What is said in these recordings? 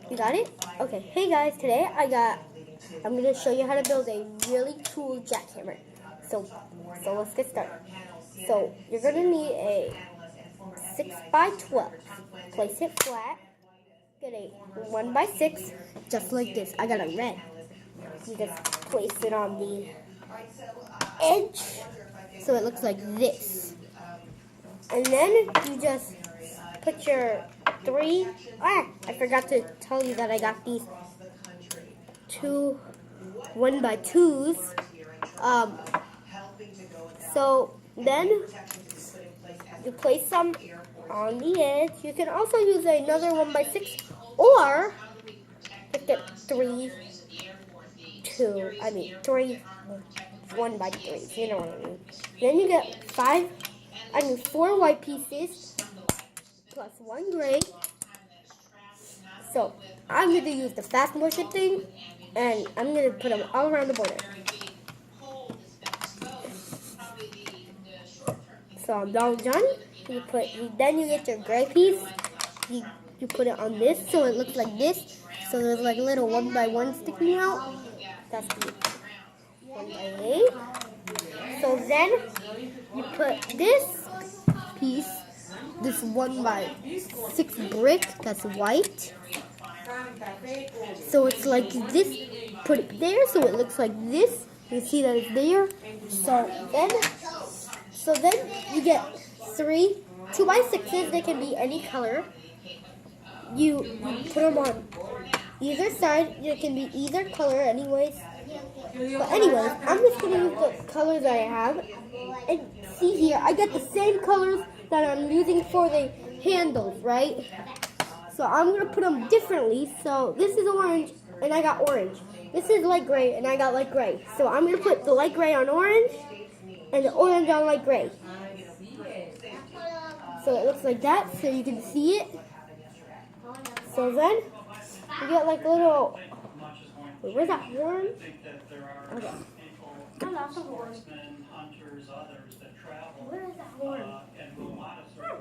You got it? Okay. Hey guys, today I'm going to show you how to build a really cool jackhammer. So let's get started. So you're going to need a 6x12. Place it flat. Get a 1x6, just like this. I got a red. You just place it on the edge, so it looks like this. And then you just put your three. I forgot to tell you that I got these two 1x2s. So then you place them on the edge. You can also use another 1x6, or just get three 1x3s. You know what I mean. Then you get four white pieces plus one gray. So I'm going to use the fast motion thing, and I'm going to put them all around the border. So I'm done. Then you get your gray piece. You put it on this, so it looks like this. So there's like a little 1x1 sticking out. That's the 1x8. So then you put this piece, this 1x6 brick that's white. So it's like this. Put it there, so it looks like this. You see that it's there. So then you get three 2x6s. They can be any color. You put them on either side. It can be either color, anyways. But anyways, I'm just gonna use the colors I have. And see here, I got the same colors that I'm using for the handles, right? So I'm gonna put them differently. So this is orange, and I got orange. This is light gray, and I got light gray. So I'm gonna put the light gray on orange, and the orange on light gray. So it looks like that, so you can see it. So then you get like little. Wait, where's that horn? Okay. I lost the horn. Where is that horn?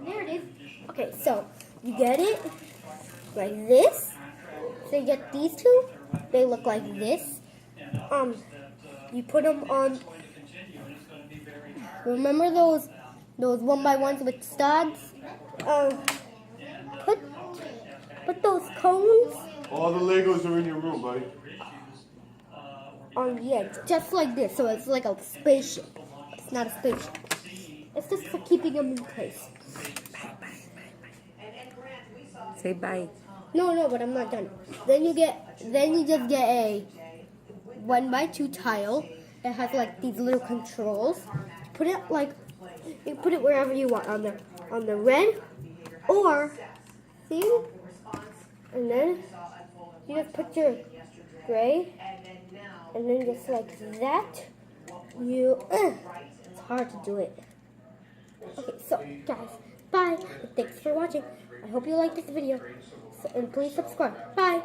There it is. Okay, so you get it like this. So you get these two. They look like this. You put them on. Remember those 1x1s with studs? Put those cones. All the Legos are in your room, buddy. On the edge, just like this. So it's like a spaceship. It's not a spaceship. It's just for keeping them in place. Say bye. No, but I'm not done. Then you just get a 1x2 tile that has like these little controls. You put it wherever you want, on the red, or see, and then you just put your gray, and then just like that. It's hard to do it. Okay, so guys, bye. Thanks for watching. I hope you liked this video, and please subscribe. Bye.